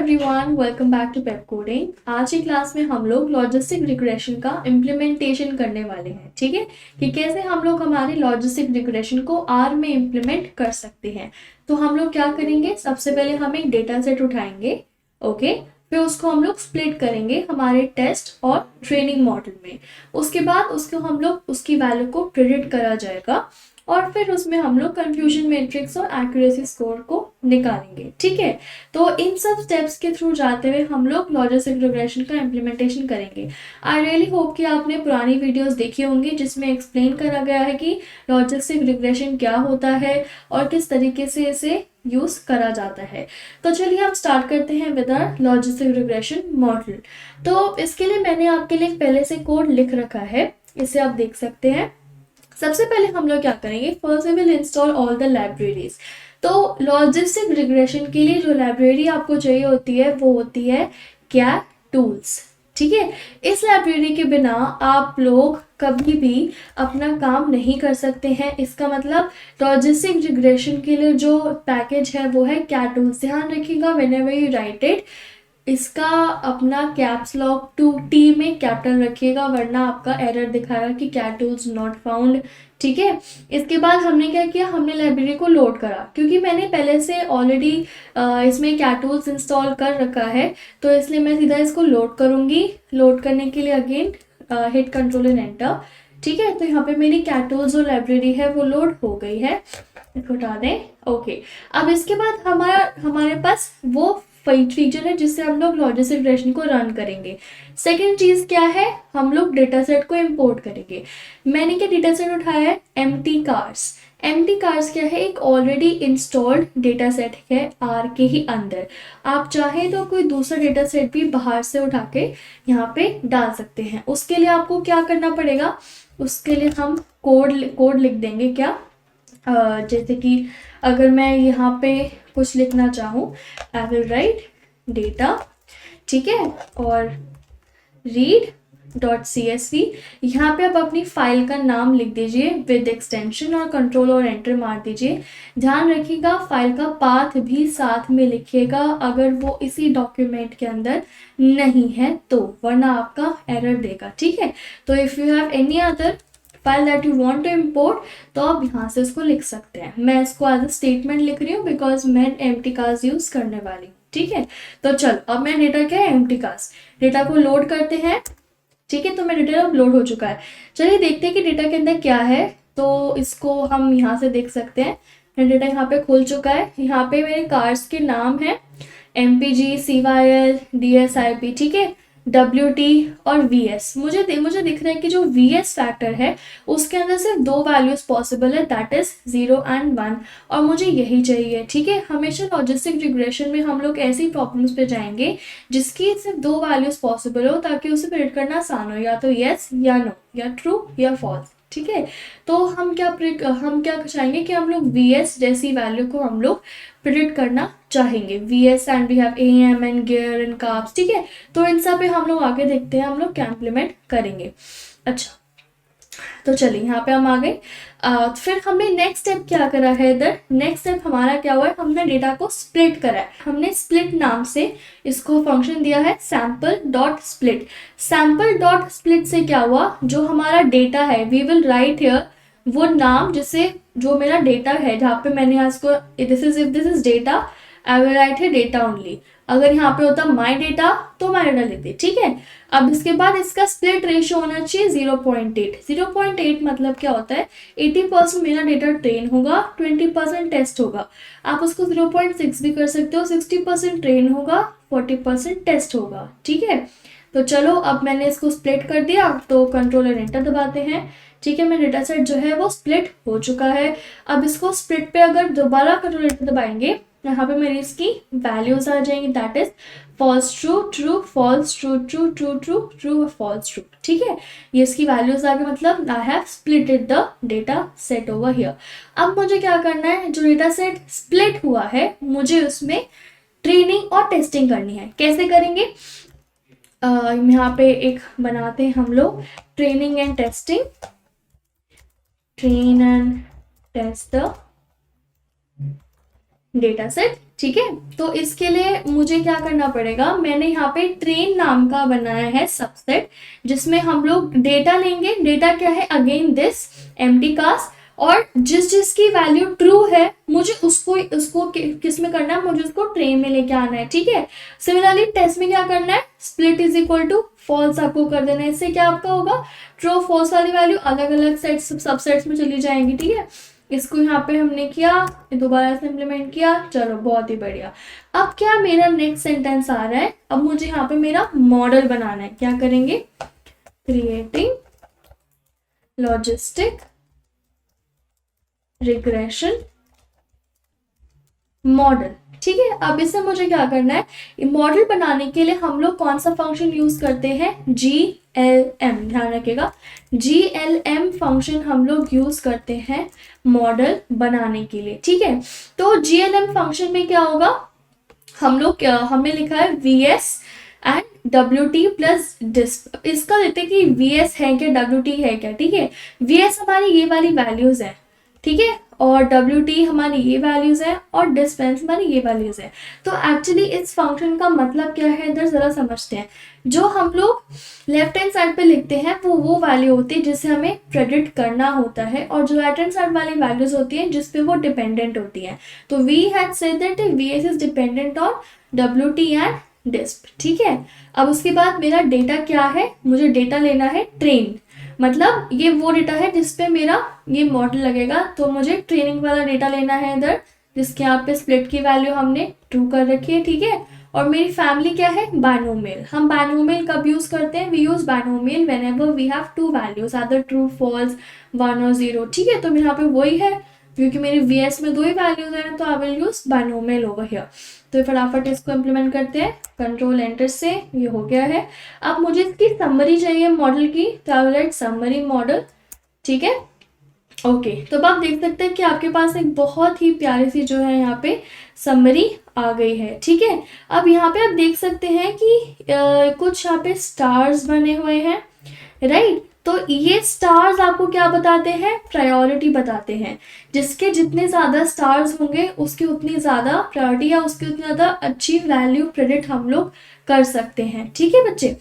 Everyone, welcome back to Pep Coding. आज की class में हम लोग लॉजिस्टिक रिग्रेशन का इम्प्लीमेंटेशन करने वाले हैं। ठीक है, कि कैसे हम लोग हमारे लॉजिस्टिक रिग्रेशन को आर में इम्प्लीमेंट कर सकते हैं। तो हम लोग क्या करेंगे, सबसे पहले हम एक डेटा सेट उठाएंगे। ओके, फिर उसको हम लोग स्प्लिट करेंगे हमारे टेस्ट और ट्रेनिंग मॉडल में। उसके बाद उसको हम लोग उसकी वैल्यू को प्रिडिक्ट करा जाएगा और फिर उसमें हम लोग कंफ्यूजन मैट्रिक्स और एक्यूरेसी स्कोर को निकालेंगे। ठीक है, तो इन सब स्टेप्स के थ्रू जाते हुए हम लोग लॉजिस्टिक रिग्रेशन का इम्प्लीमेंटेशन करेंगे। आई रियली होप कि आपने पुरानी वीडियोस देखी होंगी जिसमें एक्सप्लेन करा गया है कि लॉजिस्टिक रिग्रेशन क्या होता है और किस तरीके से इसे यूज करा जाता है। तो चलिए हम स्टार्ट करते हैं with our logistic regression model. तो इसके लिए मैंने आपके लिए पहले से कोड लिख रखा है, इसे आप देख सकते हैं। सबसे पहले हम लोग क्या करेंगे, first we will install all the libraries. तो लॉजिस्टिक रिग्रेशन के लिए जो लाइब्रेरी आपको चाहिए होती है वो होती है कैट टूल्स। ठीक है, इस लाइब्रेरी के बिना आप लोग कभी भी अपना काम नहीं कर सकते हैं। इसका मतलब लॉजिस्टिक रिग्रेशन के लिए जो पैकेज है वो है कैट टूल्स। ध्यान रखिएगा व्हेनेवर यू राइट इट, इसका अपना कैप्स लॉक 2T में कैपिटल रखिएगा, वरना आपका एरर दिखाएगा कि कैट टूल्स नॉट फाउंड। ठीक है, इसके बाद हमने क्या किया, हमने लाइब्रेरी को लोड करा। क्योंकि मैंने पहले से ऑलरेडी इसमें कैट टूल्स इंस्टॉल कर रखा है, तो इसलिए मैं सीधा इसको लोड करूँगी। लोड करने के लिए again hit control and enter. ठीक है, तो यहाँ पे मेरी कैट टूल्स जो लाइब्रेरी है वो लोड हो गई है। इसको हटा दें। ओके, अब इसके बाद हमारे पास वो फीचर है जिससे हम लोग लॉजिस्टिक रिग्रेशन को रन करेंगे। सेकेंड चीज क्या है, हम लोग डेटा सेट को इंपोर्ट करेंगे। मैंने क्या डेटा सेट उठाया है, एम्प्टी कार्स। एम्प्टी कार्स क्या है, एक ऑलरेडी इंस्टॉल्ड डेटा सेट है आर के ही अंदर। आप चाहे तो कोई दूसरा डेटा सेट भी बाहर से उठा के यहाँ पे डाल सकते हैं। उसके लिए आपको क्या करना पड़ेगा, उसके लिए हम कोड लिख देंगे। क्या जैसे कि अगर मैं यहाँ पे कुछ लिखना चाहूँ, आई विल राइट डेटा, ठीक है, और read.csv। यहाँ पे आप अपनी फाइल का नाम लिख दीजिए विद एक्सटेंशन और कंट्रोल और एंटर मार दीजिए। ध्यान रखिएगा फाइल का पाथ भी साथ में लिखिएगा अगर वो इसी डॉक्यूमेंट के अंदर नहीं है तो, वरना आपका एरर देगा। ठीक है, तो if you have any other file that you want to import तो आप यहाँ से इसको लिख सकते हैं। मैं इसको एज अ स्टेटमेंट लिख रही हूँ बिकॉज मैं एम्प्टी कास्ट यूज करने वाली हूँ। ठीक है, तो चलो अब मैं डेटा क्या है, एम्प्टी कास्ट, डेटा को लोड करते हैं। ठीक है, तो मेरा डेटा अब लोड हो चुका है। चलिए देखते हैं कि डेटा के अंदर क्या है। तो इसको हम यहाँ से देख सकते हैं, मेरा डेटा यहाँ पे खुल चुका है। यहाँ पे मेरे कार्स के नाम है MPG, CYL, DSIP, ठीक है, WT और VS। मुझे दिख रहा है कि जो VS फैक्टर है उसके अंदर सिर्फ दो वैल्यूज पॉसिबल है, दैट इज 0 एंड 1, और मुझे यही चाहिए। ठीक है, हमेशा लॉजिस्टिक रिग्रेशन में हम लोग ऐसी प्रॉब्लम्स पे जाएंगे जिसकी सिर्फ दो वैल्यूज पॉसिबल हो ताकि उसे प्रिडिक्ट करना आसान हो, या तो यस या नो, या ट्रू या फॉल्स। ठीक है, तो हम क्या चाहेंगे कि हम लोग VS जैसी वैल्यू को हम लोग प्रिडिक्ट करना चाहेंगे। VS and we have AM and gear and carbs. ठीक है, तो इन सब पे हम लोग आगे देखते हैं हम लोग क्या इम्प्लीमेंट करेंगे। अच्छा, तो चलिए यहाँ पे हम आ गए। फिर हमने नेक्स्ट स्टेप क्या करा है इधर, नेक्स्ट स्टेप हमारा क्या हुआ है, हमने डेटा को स्प्लिट करा है। हमने स्प्लिट नाम से इसको फंक्शन दिया है sample dot split. Sample dot split से क्या हुआ, जो हमारा डेटा है वी विल राइट हियर वो नाम जिससे जो मेरा डेटा है, जहाँ पे मैंने आज को this is data, I will write है डेटा ओनली। अगर यहाँ पे होता माई डेटा तो माई डेटा लेते। ठीक है, अब इसके बाद इसका स्प्लिट रेशियो होना चाहिए 0.8। 0.8 मतलब क्या होता है, 80% मेरा डेटा ट्रेन होगा, 20% टेस्ट होगा। आप उसको 0.6 भी कर सकते हो, 60% ट्रेन होगा, 40% टेस्ट होगा। ठीक है, तो चलो अब मैंने इसको स्प्लिट कर दिया, तो कंट्रोल और एंटर दबाते हैं। ठीक है, मेरा डेटा सेट जो है वो स्प्लिट हो चुका है। अब इसको स्प्लिट पे अगर दोबारा कंट्रोल एंटर दबाएंगे, यहाँ पे मेरी इसकी वैल्यूज आ जाएंगी, that is false true, true false, true true true true true false true. ठीक है, ये इसकी वैल्यूज आ गई, मतलब I have splitted the data set over here. अब मुझे क्या करना है, जो डेटा सेट स्प्लिट हुआ है मुझे उसमें ट्रेनिंग और टेस्टिंग करनी है। कैसे करेंगे, यहाँ पे एक बनाते हैं हम लोग training and testing, train and test the data set. ठीक है, तो इसके लिए मुझे क्या करना पड़ेगा, मैंने यहाँ पे ट्रेन नाम का बनाया है सबसेट, जिसमें हम लोग डेटा लेंगे। डेटा क्या है, अगेन दिस एम्प्टी कास्ट, और जिस जिसकी वैल्यू ट्रू है मुझे उसको किस में करना है, मुझे उसको ट्रेन में लेके आना है। ठीक है, सिमिलरली टेस्ट में क्या करना है, split is equal to false आपको कर देना है। इससे क्या आपका होगा, ट्रू फॉल्स वाली वैल्यू अलग अलग सेट्स सबसेट्स में चली जाएंगी। ठीक है, इसको यहाँ पे हमने किया, दोबारा से इम्प्लीमेंट किया, चलो बहुत ही बढ़िया। अब क्या मेरा नेक्स्ट सेंटेंस आ रहा है, अब मुझे यहाँ पे मेरा मॉडल बनाना है। क्या करेंगे, क्रिएटिंग लॉजिस्टिक रिग्रेशन मॉडल। ठीक है, अब इससे मुझे क्या करना है, मॉडल बनाने के लिए हम लोग कौन सा फंक्शन यूज करते हैं, GLM, ध्यान रखिएगा, GLM फंक्शन हम लोग यूज करते हैं मॉडल बनाने के लिए। ठीक है, तो GLM फंक्शन में क्या होगा, हमने लिखा है VS एंड WT प्लस डिस्प। इसका देखते हैं कि VS है क्या, WT है क्या। ठीक है, VS हमारी ये वाली वैल्यूज है, ठीक है, और WT हमारी ये वैल्यूज है, और डिस्पेंस हमारी ये वैल्यूज है। तो एक्चुअली इस फंक्शन का मतलब क्या है, इधर जरा समझते हैं। जो हम लोग लेफ्ट हैंड साइड पे लिखते हैं वो वैल्यू होती है जिसे हमें प्रेडिक्ट करना होता है, और जो राइट हैंड साइड वाली वैल्यूज होती है जिसपे वो डिपेंडेंट होती है। तो we had said that VS is dependent on WT and डिस्प। ठीक है, अब उसके बाद मेरा डेटा क्या है, मुझे डेटा लेना है ट्रेन, मतलब ये वो डेटा है जिसपे मेरा ये मॉडल लगेगा। तो मुझे ट्रेनिंग वाला डेटा लेना है इधर, जिसके यहाँ पे स्प्लिट की वैल्यू हमने ट्रू कर रखी है। ठीक है, और मेरी फैमिली क्या है, बाइनोमियल। हम बाइनोमियल कब यूज करते हैं, we use binomial whenever we have two values, either true false 1 और 0। ठीक है, तो यहाँ पे वही है, क्योंकि मेरी VS में 2 ही वैल्यूज हैं, तो I will use binomial over here. तो फटाफट इसको इम्प्लीमेंट करते हैं, कंट्रोल एंटर से, ये हो गया है। अब मुझे इसकी समरी चाहिए मॉडल की, तो I will write summary model. ठीक है, ओके, तो अब आप देख सकते हैं कि आपके पास एक बहुत ही प्यारी सी जो है यहाँ पे समरी आ गई है। ठीक है, अब यहाँ पे आप देख सकते हैं कि कुछ यहाँ पे स्टार्स बने हुए हैं, राइट। तो ये स्टार्स आपको क्या बताते हैं, प्रायोरिटी बताते हैं। जिसके जितने ज़्यादा स्टार्स होंगे उसकी उतनी ज़्यादा प्रायोरिटी या उसकी उतनी ज़्यादा अच्छी वैल्यू प्रेडिक्ट हम लोग कर सकते हैं। ठीक है बच्चे,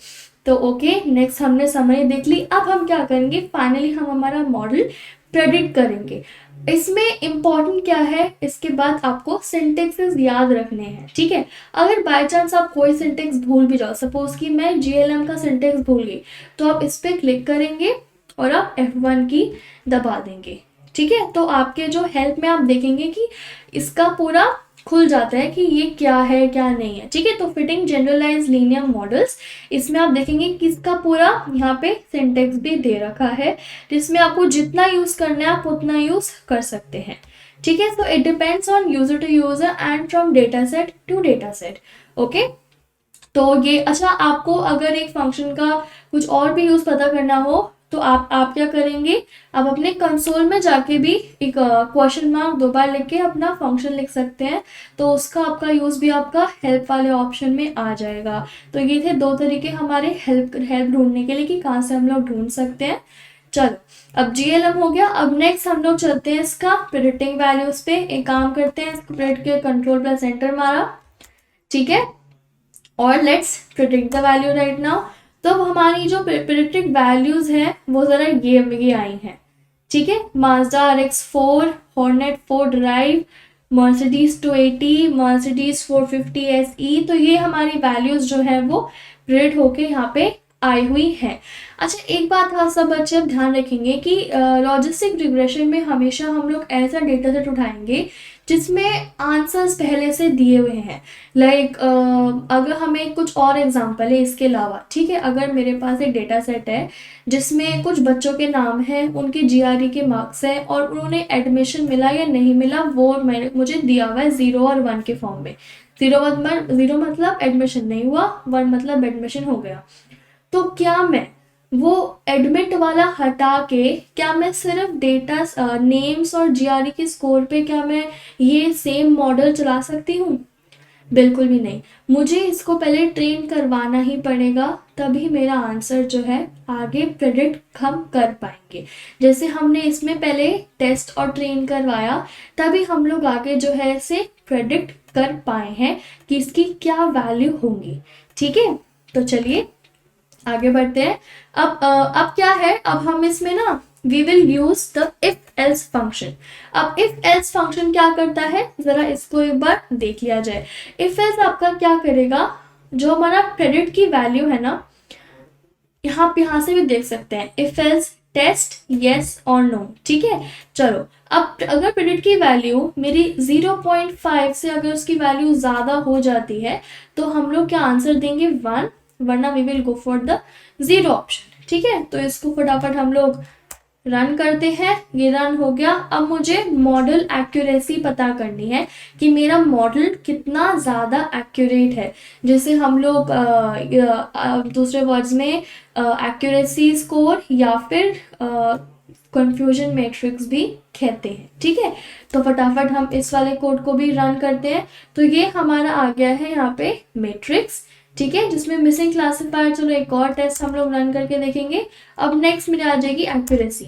तो ओके, नेक्स्ट हमने समरी देख ली। अब हम क्या करेंगे, फाइनली हम हमारा मॉडल प्रेडिक्ट करेंगे। इसमें इम्पॉर्टेंट क्या है, इसके बाद आपको सिंटेक्सेस याद रखने हैं। ठीक है, अगर बाय चांस आप कोई सिंटेक्स भूल भी जाओ, सपोज कि मैं GLM का सिंटेक्स भूल गई, तो आप इस पर क्लिक करेंगे और आप F1 की दबा देंगे। ठीक है, तो आपके जो हेल्प में आप देखेंगे कि इसका पूरा खुल जाता है कि ये क्या है क्या नहीं है। ठीक है, तो फिटिंग जनरलाइज लीनियर मॉडल्स, इसमें आप देखेंगे कि इसका पूरा यहाँ पे सिंटेक्स भी दे रखा है, जिसमें आपको जितना यूज करना है आप उतना यूज कर सकते हैं। ठीक है, so it depends on user to user and from data set to data set. Okay, तो ये अच्छा, आपको अगर एक फंक्शन का कुछ और भी यूज पता करना हो तो आप क्या करेंगे, आप अपने कंसोल में जाके भी एक क्वेश्चन मार्क 2 बार लिख के अपना फंक्शन लिख सकते हैं, तो उसका आपका यूज भी आपका हेल्प वाले ऑप्शन में आ जाएगा। तो ये थे 2 तरीके हमारे हेल्प ढूंढने के लिए कि कहाँ से हम लोग ढूंढ सकते हैं। चलो, अब GLM हो गया। अब नेक्स्ट हम लोग चलते हैं इसका प्रेडिक्टिंग वैल्यूज पे। एक काम करते हैं, इसको प्रेडिक्ट के कंट्रोल प्लस एंटर मारा, ठीक है, और let's predict the value right now. तो हमारी जो प्रेडिक्टेड वैल्यूज हैं वो जरा ये आई हैं। ठीक है, Mazda RX4, hornet 4 drive, Mercedes 280, Mercedes 450 SE, तो ये हमारी वैल्यूज जो है वो प्रेडिक्ट होके यहाँ पे आई हुई है। अच्छा, एक बात आप सब बच्चे अब ध्यान रखेंगे कि लॉजिस्टिक रिग्रेशन में हमेशा हम लोग ऐसा डेटा सेट उठाएंगे जिसमें आंसर्स पहले से दिए हुए हैं। लाइक अगर हमें कुछ और एग्जांपल है इसके अलावा, ठीक है, अगर मेरे पास एक डेटा सेट है जिसमें कुछ बच्चों के नाम हैं, उनके GRE के मार्क्स हैं और उन्होंने एडमिशन मिला या नहीं मिला वो मुझे दिया हुआ है 0 और 1 के फॉर्म में। 0 मतलब एडमिशन नहीं हुआ, 1 मतलब एडमिशन हो गया। तो क्या मैं वो एडमिट वाला हटा के क्या मैं सिर्फ डेटा नेम्स और GRE के स्कोर पे क्या मैं ये सेम मॉडल चला सकती हूँ? बिल्कुल भी नहीं, मुझे इसको पहले ट्रेन करवाना ही पड़ेगा, तभी मेरा आंसर जो है आगे प्रेडिक्ट हम कर पाएंगे। जैसे हमने इसमें पहले टेस्ट और ट्रेन करवाया, तभी हम लोग आगे जो है इसे प्रेडिक्ट कर पाए हैं कि इसकी क्या वैल्यू होंगी। ठीक है, तो चलिए आगे बढ़ते हैं। अब क्या है, अब हम इसमें ना we will use the if else function. अब इफ एल्स फंक्शन क्या करता है, जरा इसको एक बार देख लिया जाए। इफ एल्स आपका क्या करेगा, जो हमारा क्रेडिट की वैल्यू है ना, यहाँ से भी देख सकते हैं इफ एल्स टेस्ट येस और नो। ठीक है, चलो अब अगर क्रेडिट की वैल्यू मेरी 0.5 से अगर उसकी वैल्यू ज़्यादा हो जाती है तो हम लोग क्या आंसर देंगे 1, वरना we will go for the 0 option. ठीक है, तो इसको फटाफट हम लोग रन करते हैं। ये रन हो गया। अब मुझे मॉडल एक्यूरेसी पता करनी है कि मेरा मॉडल कितना ज़्यादा एक्यूरेट है। जैसे हम लोग दूसरे वर्ड्स में एक्यूरेसी स्कोर या फिर कंफ्यूजन मैट्रिक्स भी कहते हैं। ठीक है, तो फटाफट हम इस वाले कोड को भी रन करते हैं। तो ये हमारा आ गया है यहाँ पे मैट्रिक्स। ठीक है, जिसमें मिसिंग क्लासिफायर। चलो एक और टेस्ट हम लोग रन करके देखेंगे। अब नेक्स्ट मेरी आ जाएगी एक्यूरेसी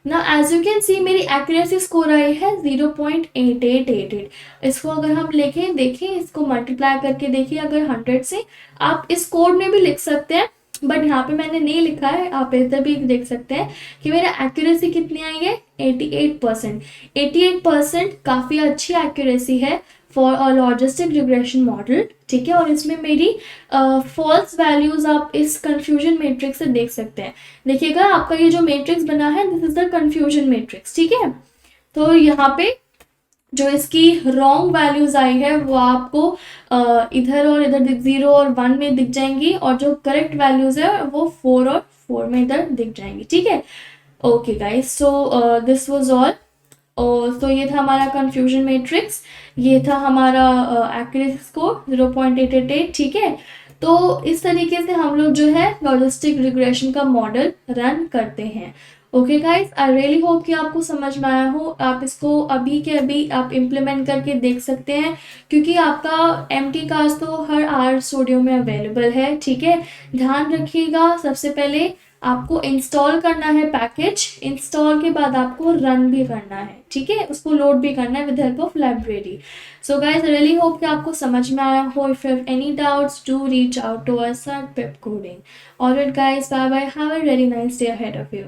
ना। एज यू कैन सी मेरी एक्यूरेसी स्कोर आई है 0.8888। इसको अगर हम देखें इसको मल्टीप्लाई करके देखिए अगर 100 से, आप इस कोड में भी लिख सकते हैं बट यहाँ पे मैंने नहीं लिखा है, आप इधर भी देख सकते हैं कि मेरा एक्यूरेसी कितनी आई है 88%। 88% काफ़ी अच्छी एक्यूरेसी है for a logistic regression model. ठीक है, और इसमें मेरी फॉल्स वैल्यूज आप इस कंफ्यूजन मैट्रिक्स से देख सकते हैं। देखिएगा आपका ये जो मैट्रिक्स बना है this is the confusion matrix. ठीक है, तो यहाँ पे जो इसकी रॉन्ग वैल्यूज आई है वो आपको इधर और इधर 0 और 1 में दिख जाएंगी, और जो करेक्ट वैल्यूज है वो 4 और 4 में इधर दिख जाएंगी। ठीक है, okay guys, so this was all. तो ये था हमारा कंफ्यूजन मैट्रिक्स, ये था हमारा एक्यूरेसी स्कोर 0.888। ठीक है, तो इस तरीके से हम लोग जो है लॉजिस्टिक रिग्रेशन का मॉडल रन करते हैं। Okay guys, I really hope कि आपको समझ में आया हो। आप इसको अभी के अभी आप इम्प्लीमेंट करके देख सकते हैं, क्योंकि आपका एमटी कास्ट तो हर आर स्टूडियो में अवेलेबल है। ठीक है, ध्यान रखिएगा सबसे पहले आपको इंस्टॉल करना है पैकेज, इंस्टॉल के बाद आपको रन भी करना है। ठीक है, उसको लोड भी करना है with help of library. So guys, really hope कि आपको समझ में आया हो। If you have any doubts do reach out to us at Pip Coding. Alright guys, bye bye, have a very nice day ahead of you.